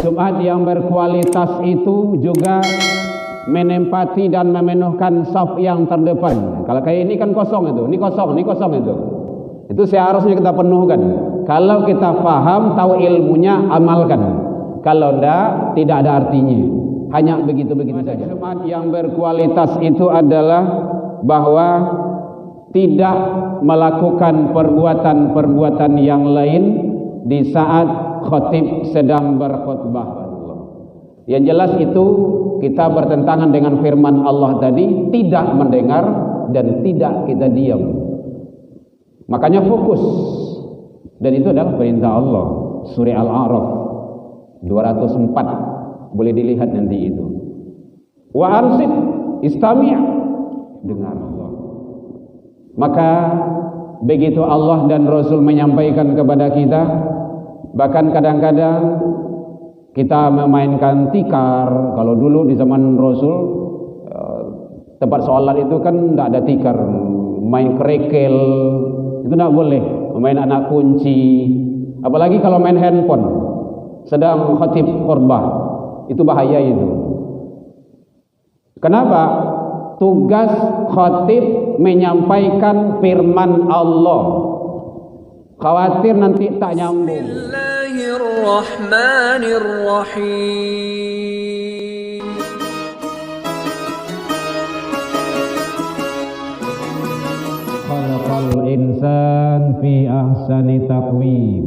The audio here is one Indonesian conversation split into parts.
Jumat yang berkualitas itu juga menempati dan memenuhkan saf yang terdepan. Kalau kayak ini kan kosong itu, ini kosong itu. Itu seharusnya kita penuhkan. Kalau kita paham, tahu ilmunya, amalkan. Kalau tidak ada artinya. Hanya begitu-begitu saja. Jumat yang berkualitas itu adalah bahwa tidak melakukan perbuatan-perbuatan yang lain di saat khatib sedang berkhutbah. Yang jelas itu kita bertentangan dengan firman Allah tadi, tidak mendengar dan tidak kita diam. Makanya fokus. Dan itu adalah perintah Allah. Surah Al-A'raf 204. Boleh dilihat nanti itu. Wa ansit istami', dengar Allah. Maka begitu Allah dan Rasul menyampaikan kepada kita, bahkan kadang-kadang kita memainkan tikar. Kalau dulu di zaman Rasul tempat sholat itu kan tidak ada tikar, main kerekel itu tidak boleh, main anak kunci, apalagi kalau main handphone sedang khatib khutbah, itu bahaya itu. Kenapa? Tugas khatib menyampaikan firman Allah, khawatir nanti tak nyambung. Bismillahirrahmanirrahim. Khalaqal insan fi ahsani taqwim.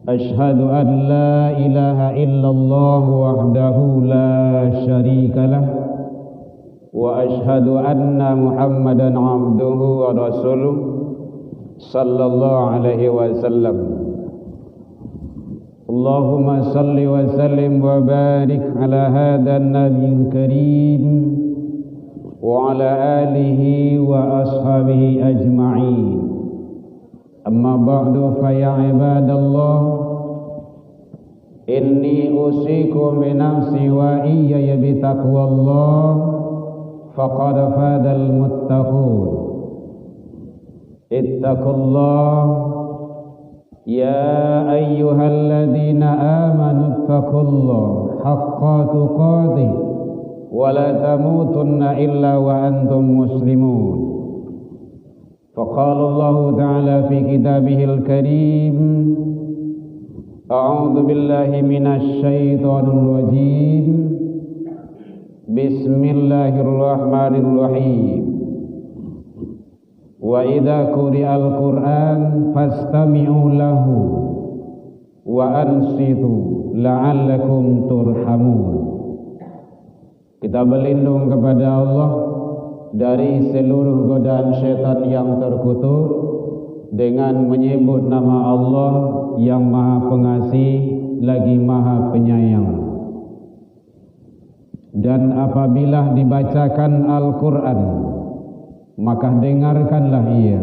Ashhadu an la ilaha illallah wahdahu la syarika lah. Wa ashhadu anna Muhammadan abduhu wa rasuluh sallallahu alaihi wasallam. Allahumma salli wa sallim wa barik ala hadha an-nabiyil karim wa ala alihi wa ashabihi ajma'in. Amma ba'du fa ya ibadallah, inni usikum bi nafsi wa iyaya bi taqwallah. فقد فاز المتقون. اتقوا الله يا أيها الذين آمنوا اتقوا الله حق تقاته ولا تموتن إلا وأنتم مسلمون. فقال الله تعالى في كتابه الكريم أعوذ بالله من الشيطان الرجيم Bismillahirrahmanirrahim. Wa idza quri'al Qur'an fastami'u lahu wa ansitu la'allakum turhamun. Kita berlindung kepada Allah dari seluruh godaan syaitan yang terkutuk dengan menyebut nama Allah yang Maha Pengasih lagi Maha Penyayang. Dan apabila dibacakan Al-Quran, maka dengarkanlah ia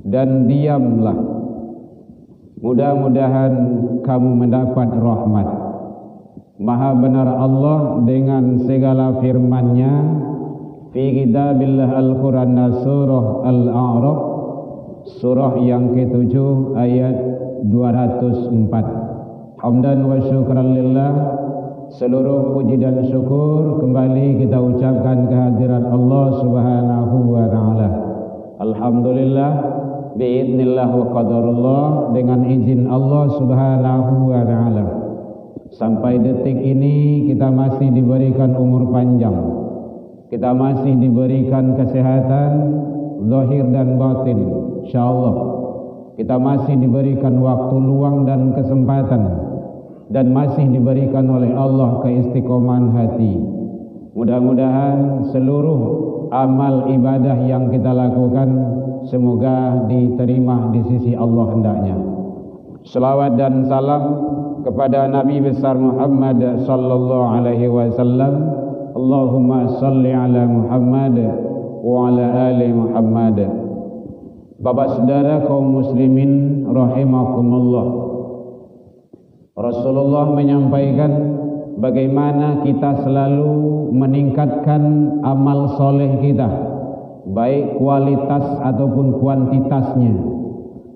dan diamlah. Mudah-mudahan kamu mendapat rahmat. Maha benar Allah dengan segala firman-Nya fi kitabillah Al-Quran, surah Al-A'raf, surah yang ke-7 ayat 204. Hamdan wa syukran lillah. Seluruh puji dan syukur kembali kita ucapkan kehadirat Allah Subhanahu wa taala. Alhamdulillah biidznillah wa qadarullah, dengan izin Allah Subhanahu wa taala. Sampai detik ini kita masih diberikan umur panjang. Kita masih diberikan kesehatan zahir dan batin, insyaallah. Kita masih diberikan waktu luang dan kesempatan, dan masih diberikan oleh Allah keistiqomahan hati. Mudah-mudahan seluruh amal ibadah yang kita lakukan semoga diterima di sisi Allah hendaknya. Selawat dan salam kepada Nabi besar Muhammad sallallahu alaihi wasallam. Allahumma salli ala Muhammad wa ala ali Muhammad. Bapak saudara kaum muslimin rahimakumullah, Rasulullah menyampaikan bagaimana kita selalu meningkatkan amal soleh kita, baik kualitas ataupun kuantitasnya.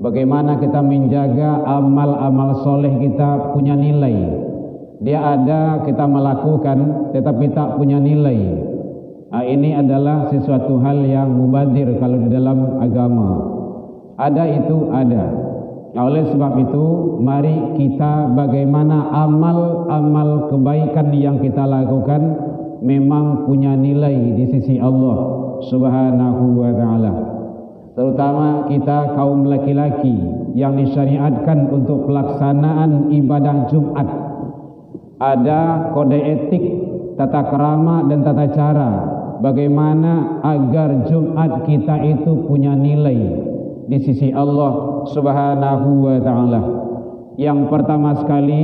Bagaimana kita menjaga amal-amal soleh kita punya nilai. Dia ada, kita melakukan, tetapi tak punya nilai. Ini adalah sesuatu hal yang mubadir kalau di dalam agama. Ada itu ada. Oleh sebab itu, mari kita bagaimana amal-amal kebaikan yang kita lakukan memang punya nilai di sisi Allah Subhanahu wa ta'ala. Terutama kita kaum laki-laki yang disyariatkan untuk pelaksanaan ibadah Jumat. Ada kode etik, tata krama dan tata cara bagaimana agar Jumat kita itu punya nilai di sisi Allah Subhanahu wa ta'ala. Yang pertama sekali,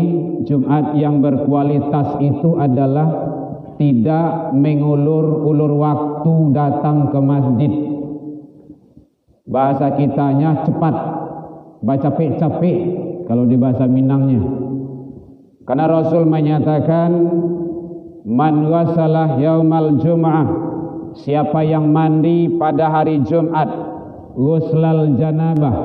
Jumat yang berkualitas itu adalah tidak mengulur-ulur waktu datang ke masjid. Bahasa kitanya cepat, capek-capek kalau di bahasa Minangnya. Karena Rasul menyatakan, man wasalah yaumal jum'ah, siapa yang mandi pada hari Jumat, ghuslal janabah,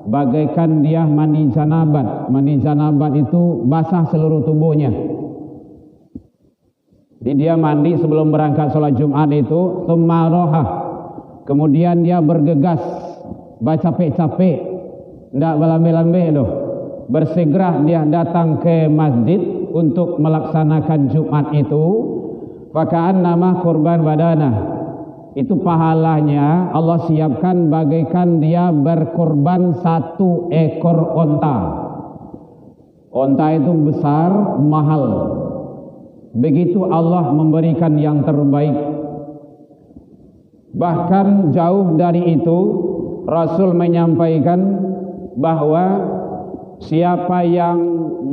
bagaikan dia mandi janabat. Mandi janabat itu basah seluruh tubuhnya. Jadi dia mandi sebelum berangkat sholat Jumat itu, tsumma roha, kemudian dia bergegas, capek-capek, tidak berlambe-lambe doh, bersegera dia datang ke masjid untuk melaksanakan Jumat itu. Faka'an nama kurban badana, itu pahalanya Allah siapkan bagaikan dia berkorban 1 ekor onta. Onta itu besar, mahal. Begitu Allah memberikan yang terbaik. Bahkan jauh dari itu, Rasul menyampaikan bahwa siapa yang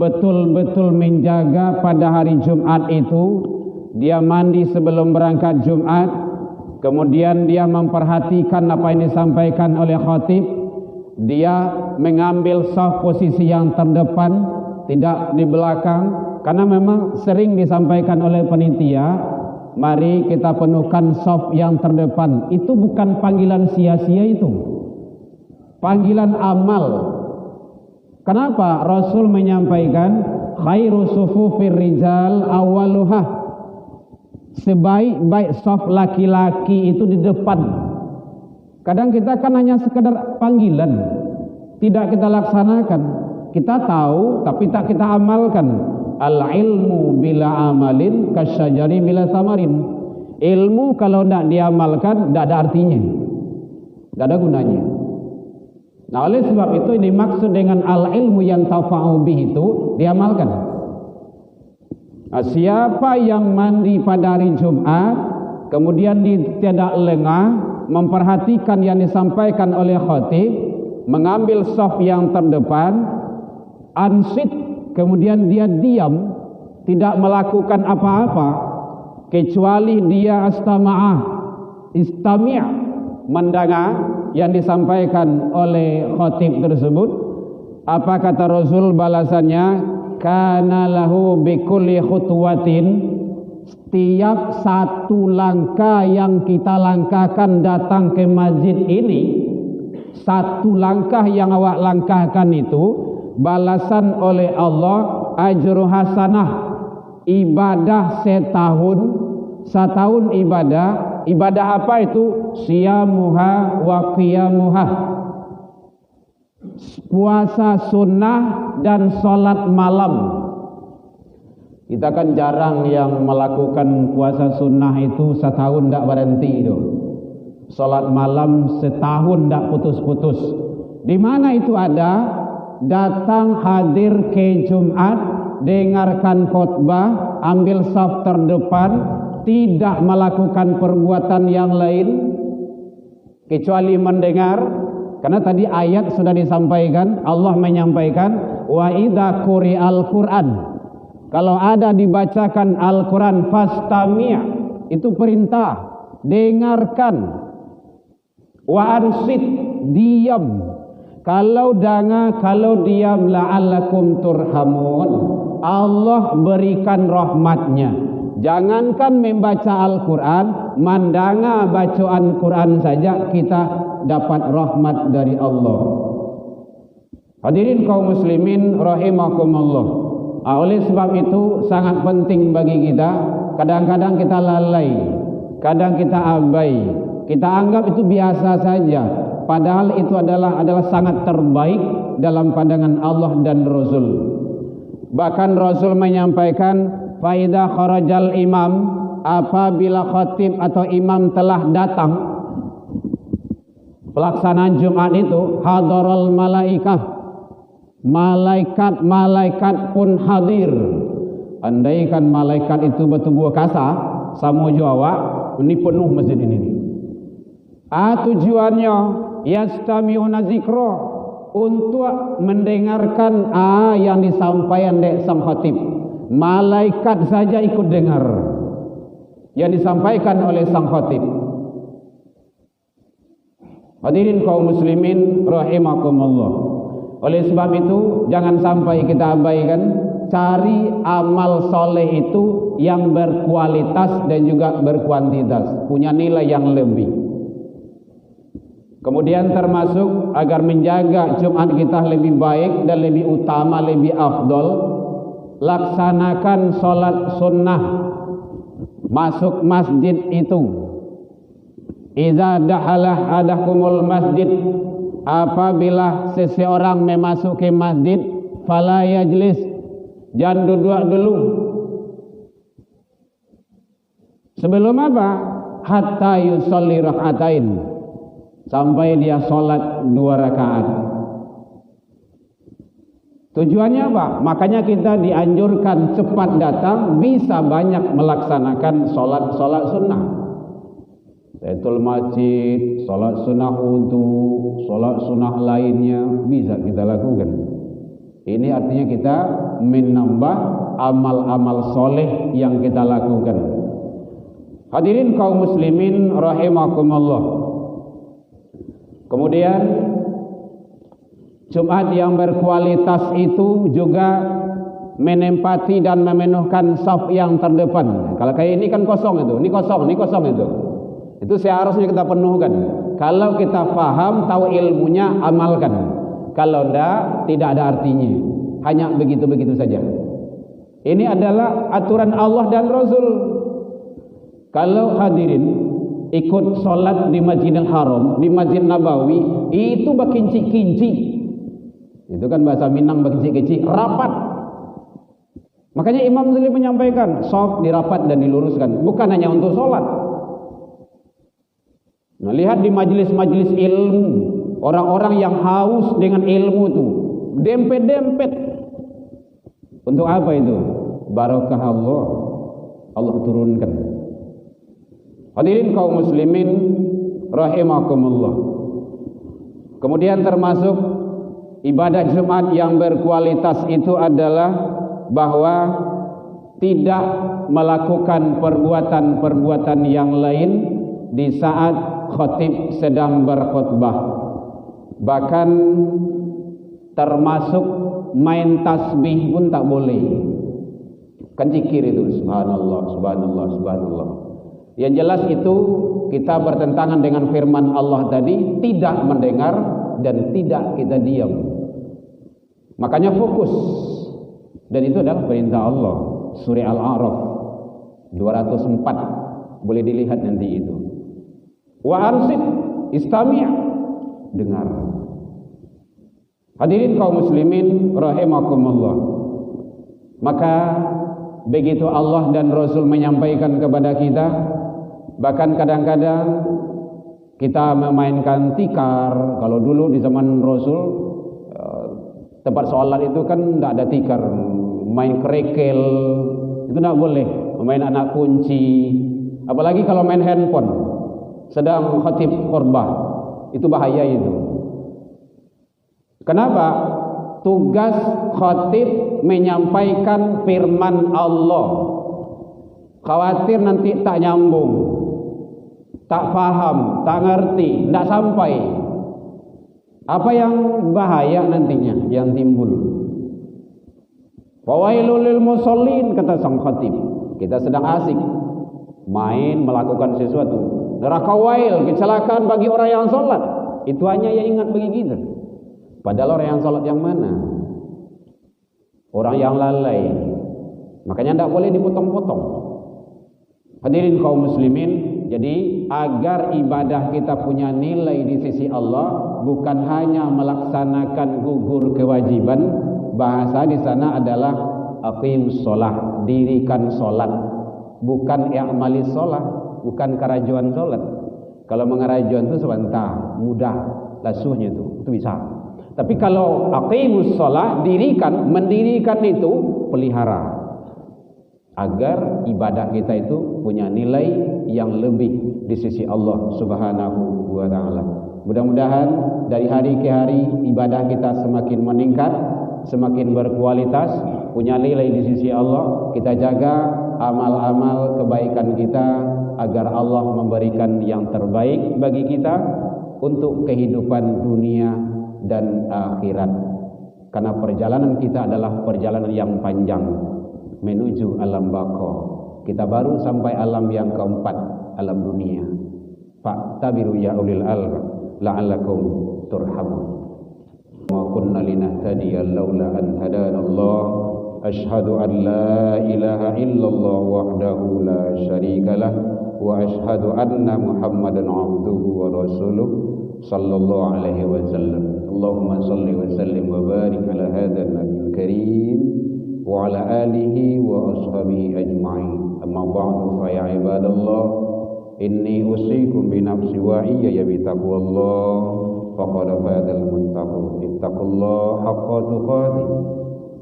betul-betul menjaga pada hari Jumat itu, dia mandi sebelum berangkat Jumat, kemudian dia memperhatikan apa yang disampaikan oleh khatib, dia mengambil saf posisi yang terdepan, tidak di belakang. Karena memang sering disampaikan oleh panitia, mari kita penuhkan saf yang terdepan. Itu bukan panggilan sia-sia itu, panggilan amal. Kenapa Rasul menyampaikan khairu sufufir rijal awaluha, sebaik-baik saf laki-laki itu di depan. Kadang kita kan hanya sekedar panggilan, tidak kita laksanakan. Kita tahu tapi tak kita amalkan. Al-ilmu bila amalin kasyajari bila samarin. Ilmu kalau tidak diamalkan tidak ada artinya, tidak ada gunanya. Nah, oleh sebab itu dimaksud dengan al-ilmu yang tafa'u bih itu diamalkan. Nah, siapa yang mandi pada hari Jumat kemudian tidak lengah memperhatikan yang disampaikan oleh khatib, mengambil saf yang terdepan, ansit, kemudian dia diam, tidak melakukan apa-apa kecuali dia istami', mendengar yang disampaikan oleh khatib tersebut. Apa kata Rasul balasannya? Kana lahu bikulli khutwatin, setiap satu langkah yang kita langkahkan datang ke masjid ini, satu langkah yang awak langkahkan itu balasan oleh Allah ajru hasanah, ibadah setahun ibadah apa itu? Siyamuha wa qiyamuha, puasa sunnah dan sholat malam. Kita kan jarang yang melakukan puasa sunnah itu setahun tidak berhenti itu. Sholat malam setahun tidak putus-putus. Di mana itu ada? Datang hadir ke Jumat, dengarkan khutbah, ambil saf terdepan, tidak melakukan perbuatan yang lain kecuali mendengar. Karena tadi ayat sudah disampaikan, Allah menyampaikan wa idza quri'al Qur'an, kalau ada dibacakan Al-Quran fastami', itu perintah, dengarkan. Wa ansit, diam. Kalau diam la'allakum turhamun, Allah berikan rahmatnya. Jangankan membaca Al-Quran, mandanga bacaan Quran saja kita dapat rahmat dari Allah. Hadirin kaum muslimin rahimakumullah. Oleh sebab itu sangat penting bagi kita, kadang-kadang kita lalai, kadang kita abai, kita anggap itu biasa saja, padahal itu adalah sangat terbaik dalam pandangan Allah dan Rasul. Bahkan Rasul menyampaikan, faida kharajal imam, apabila khatib atau imam telah datang pelaksanaan Jumat itu, hadarul malaikah, malaikat pun hadir. Andaikan malaikat itu bertubuh kasa sama Jawa, ini penuh masjid ini. Tujuannya yastami'una zikra, untuk mendengarkan yang disampaikan oleh sang khatib. Malaikat saja ikut dengar yang disampaikan oleh sang khatib. Hadirin kaum muslimin rahimakumullah. Oleh sebab itu jangan sampai kita abaikan, cari amal soleh itu yang berkualitas dan juga berkuantitas, punya nilai yang lebih. Kemudian termasuk agar menjaga Jumat kita lebih baik dan lebih utama, lebih afdol, laksanakan sholat sunnah masuk masjid itu. Iza dahalah adakumul masjid, apabila seseorang memasuki masjid, fala yajlis, jangan duduk dulu. Sebelum apa? Hatta yusolli rakaatain, sampai dia sholat 2 rakaat. Tujuannya apa? Makanya kita dianjurkan cepat datang, bisa banyak melaksanakan sholat sunnah. Tahiyatul masjid, sholat sunnah wudu, sholat sunnah lainnya bisa kita lakukan. Ini artinya kita menambah amal-amal soleh yang kita lakukan. Hadirin kaum muslimin rahimakumullah. Kemudian Jumat yang berkualitas itu juga menempati dan memenuhkan saf yang terdepan. Kalau kayak ini kan kosong itu, ini kosong itu. Itu seharusnya kita penuhkan. Kalau kita paham, tahu ilmunya, amalkan. Kalau tidak ada artinya. Hanya begitu-begitu saja. Ini adalah aturan Allah dan Rasul. Kalau hadirin ikut sholat di Masjidil Haram, di Masjid Nabawi, itu berkinci-kinci. Itu kan bahasa Minang, berkinci-kinci, rapat. Makanya Imam Muslim menyampaikan, shaf dirapat dan diluruskan. Bukan hanya untuk sholat. Nah, lihat di majelis-majelis ilmu, orang-orang yang haus dengan ilmu itu dempet-dempet. Untuk apa itu? Barakah Allah turunkan. Hadirin kaum muslimin rahimakumullah. Kemudian termasuk ibadah Jumat yang berkualitas itu adalah bahwa tidak melakukan perbuatan-perbuatan yang lain di saat khatib sedang berkhutbah. Bahkan termasuk main tasbih pun tak boleh. Kan zikir itu, subhanallah, subhanallah, subhanallah. Yang jelas itu kita bertentangan dengan firman Allah tadi, tidak mendengar dan tidak kita diam. Makanya fokus. Dan itu adalah perintah Allah. Surah Al-A'raf 204, boleh dilihat nanti itu. Wa ansit, istami', dengar. Hadirin kaum muslimin rahimakumullah. Maka begitu Allah dan Rasul menyampaikan kepada kita, bahkan kadang-kadang kita memainkan tikar. Kalau dulu di zaman Rasul tempat sholat itu kan tidak ada tikar, main kerekel itu tidak boleh, main anak kunci, apalagi kalau main handphone sedang khatib khutbah, itu bahaya itu. Kenapa? Tugas khatib menyampaikan firman Allah. Khawatir nanti tak nyambung, tak faham, tak ngerti, tidak sampai. Apa yang bahaya nantinya yang timbul? Fawailul lil musallin, kata sang khatib. Kita sedang asik main melakukan sesuatu. Neraka wail, kecelakaan bagi orang yang sholat. Itu hanya yang ingat bagi kita. Padahal orang yang sholat yang mana? Orang yang lalai. Makanya tidak boleh dipotong-potong. Hadirin kaum muslimin, jadi agar ibadah kita punya nilai di sisi Allah, bukan hanya melaksanakan gugur kewajiban. Bahasa di sana adalah aqimus sholah, dirikan sholat, bukan i'malis sholah, bukan kerajuan sholat. Kalau mengerajuan itu sebentar, mudah, lasuhnya itu bisa. Tapi kalau aqimus sholah, mendirikan itu pelihara, agar ibadah kita itu punya nilai yang lebih di sisi Allah Subhanahu wa ta'ala. Mudah-mudahan dari hari ke hari ibadah kita semakin meningkat, semakin berkualitas, punya nilai di sisi Allah. Kita jaga amal-amal kebaikan kita agar Allah memberikan yang terbaik bagi kita untuk kehidupan dunia dan akhirat. Karena perjalanan kita adalah perjalanan yang panjang menuju alam baqo. Kita baru sampai alam yang keempat, alam dunia. Fa'tabiru ya ulil albab la'allakum turhamun. Ma kunna linahtadiya laula an hadanallah. Ashhadu an la ilaha illallah wahdahu la syarikalah wa ashhadu anna Muhammadan abduhu wa rasuluh sallallahu alaihi wasallam. Allahumma salli wa sallim wa barik ala hadzal nabiyil karim wa ala alihi wa ashabihi ajma'in. Amma ba'du fa ya ibadallah, inni usikum bi nafsi wa iyaya bi taqwallah. Faqad fadal muttaqun. Ittaqullaha haqqa tuqatih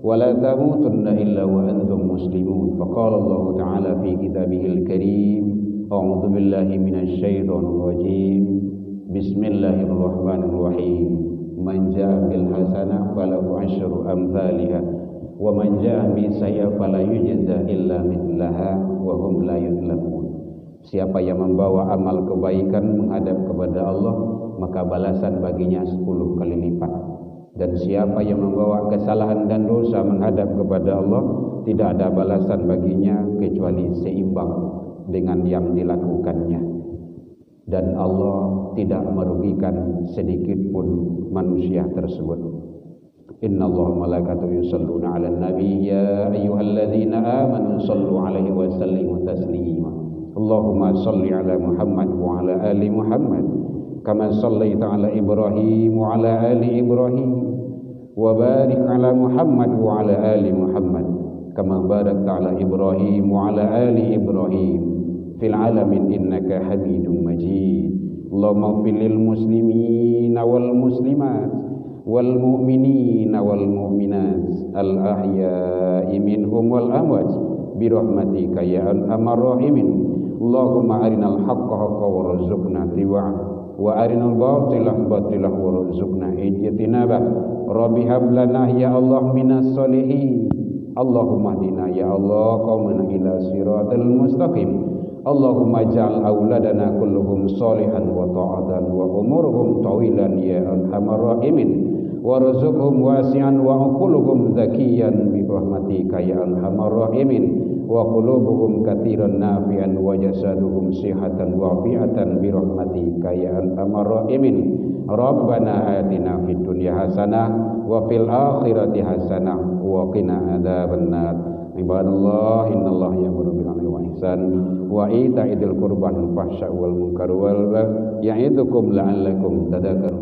wa la tamutunna illa wa antum muslimun. Faqala Allah ta'ala fi kitabihil karim, a'udzu billahi minasy syaithanir rajim. Bismillahirrahmanirrahim. Man jaa bil hasanah falahu asyru amsalihha wa man jaa bi sayyi'atin fala yujza illa mithlaha wa hum la yuzlamun. Siapa yang membawa amal kebaikan menghadap kepada Allah, maka balasan baginya 10 kali lipat. Dan siapa yang membawa kesalahan dan dosa menghadap kepada Allah, tidak ada balasan baginya kecuali seimbang dengan yang dilakukannya. Dan Allah tidak merugikan sedikit pun manusia tersebut. Inna Allah malaikatahu yusalluna 'alan nabi ya ayyuhalladzina amanu sallu 'alaihi wa sallimu taslima. Allahumma salli 'ala Muhammad wa 'ala ali Muhammad kama sallaita 'ala Ibrahim wa 'ala ali Ibrahim wa barik 'ala Muhammad wa 'ala ali Muhammad kama barakta 'ala Ibrahim wa 'ala ali Ibrahim fil 'alamin innaka Hamidum Majid. Allahumma ighfir lil muslimina wal muslimat wal mu'minina wal mu'minat al ahya'i minhum wal amwat bi rahmatika ya arhamar rahimin. Allahumma arinal haqqa haqqan warzuqna ittiba'ah wa arinal batila batilah warzuqna ijtinabah. Rabbi hab lana ya Allah minas solihin. Allahumma hdina ya Allah qawmana ila siratal mustaqim. Allahumma ja'al auladana kulluhum salihan wa ta'atan wa umurhum tawilan ya arhamar rahimin. Warzuqhum wasi'an wa uquluhum zakiyan bi rahmatika ya arhamar rahimin. Wa qulubuhum katsiran nafi'an wa jasaduhum sihatan wa afiatan bi rahmatika ya arhamar rahimin. Rabbana atina fid dunya hasanah wa fil akhirati hasanah wa qina adzabannar. Ibadallah, innallaha ya'muru bil 'adli wal ihsan wa itaa'il qurban wal fahsya'i wal munkari wal baghi ya'idukum la'allakum tadhakkarun.